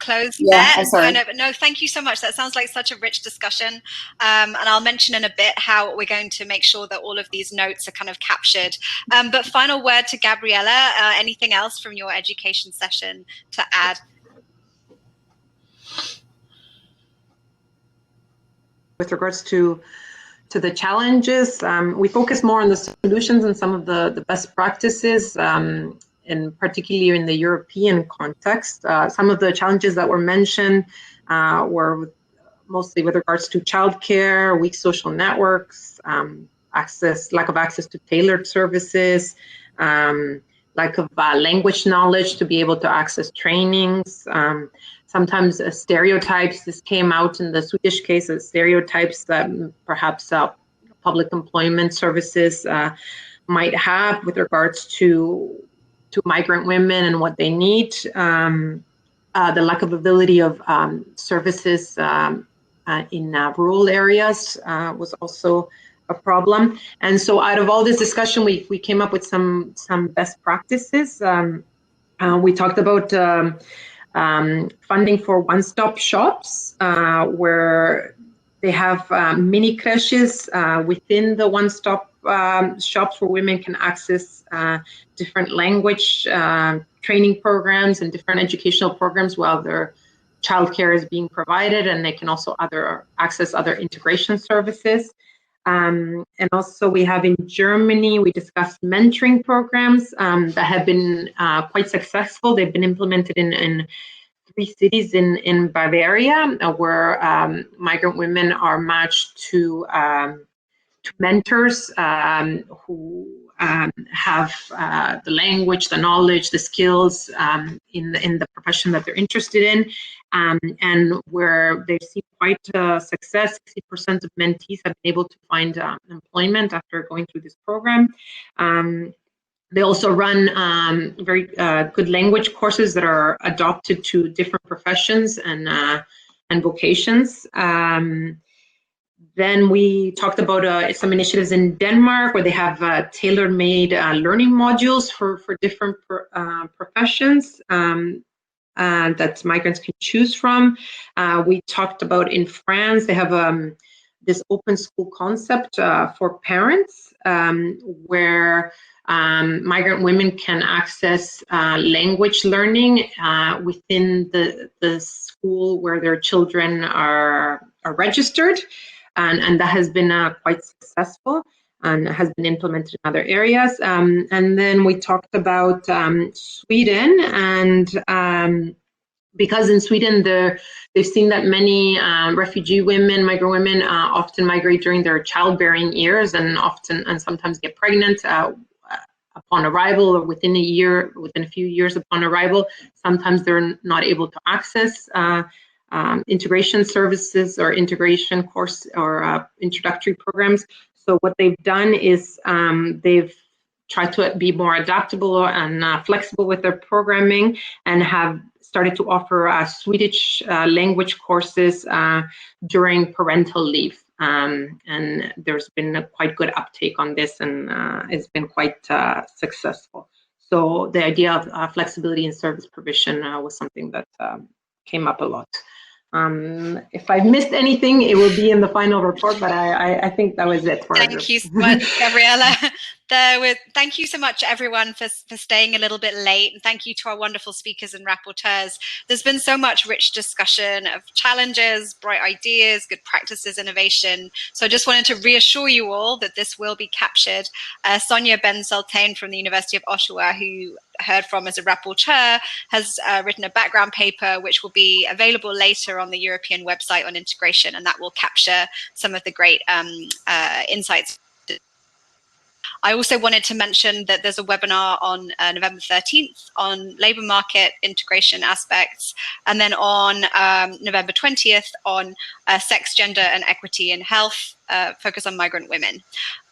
close there. I'm sorry. No, thank you so much. That sounds like such a rich discussion. And I'll mention in a bit how we're going to make sure that all of these notes are kind of captured. But final word to Gabriella, anything else from your education session to add? With regards to the challenges, we focus more on the solutions and some of the best practices, and particularly in the European context. Some of the challenges that were mentioned were mostly with regards to childcare, weak social networks, lack of access to tailored services, lack of language knowledge to be able to access trainings. Sometimes stereotypes, this came out in the Swedish case, stereotypes that perhaps public employment services might have with regards to migrant women and what they need. The lack of ability of services in rural areas was also a problem. And so out of all this discussion, we came up with some best practices. We talked about funding for one-stop shops, where They have mini creches within the one-stop shops where women can access different language training programs and different educational programs while their childcare is being provided, and they can also access other integration services. And also we have in Germany, we discussed mentoring programs that have been quite successful. They've been implemented in 3 cities in Bavaria, where migrant women are matched to mentors who have the language, the knowledge, the skills in the profession that they're interested in, and where they've seen quite success. 60% of mentees have been able to find employment after going through this program. They also run very good language courses that are adopted to different professions and vocations. Then we talked about some initiatives in Denmark where they have tailor-made learning modules for different professions that migrants can choose from. We talked about in France, they have this open school concept for parents where migrant women can access language learning within the school where their children are registered. And that has been quite successful and has been implemented in other areas. And then we talked about Sweden, and because in Sweden they've seen that many refugee women, migrant women, often migrate during their childbearing years and sometimes get pregnant upon arrival or within a few years upon arrival. Sometimes they're not able to access integration services or integration course or introductory programs. So what they've done is they've tried to be more adaptable and flexible with their programming, and have started to offer Swedish language courses during parental leave. And there's been a quite good uptake on this, and it's been quite successful. So the idea of flexibility in service provision was something that came up a lot. If I've missed anything, it will be in the final report, but I think that was it for our group. Thank you so much, Gabriela. Thank you so much, everyone, for staying a little bit late. And thank you to our wonderful speakers and rapporteurs. There's been so much rich discussion of challenges, bright ideas, good practices, innovation. So I just wanted to reassure you all that this will be captured. Sonia Ben-Sultan from the University of Ottawa, who heard from as a rapporteur, has written a background paper which will be available later on the European website on integration, and that will capture some of the great insights. I also wanted to mention that there's a webinar on November 13th on labour market integration aspects, and then on November 20th on sex, gender and equity in health, focus on migrant women.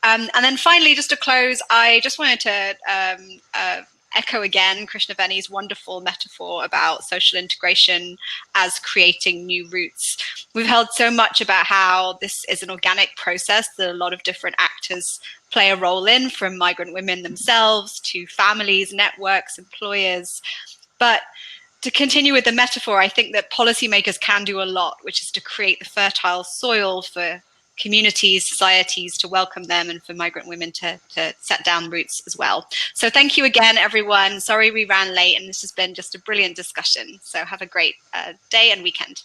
And then finally, just to close, I just wanted to echo again Krishna Veni's wonderful metaphor about social integration as creating new roots. We've heard so much about how this is an organic process that a lot of different actors play a role in, from migrant women themselves to families, networks, employers. But to continue with the metaphor, I think that policymakers can do a lot, which is to create the fertile soil for communities, societies to welcome them, and for migrant women to set down roots as well. So thank you again, everyone. Sorry we ran late, and this has been just a brilliant discussion. So have a great day and weekend.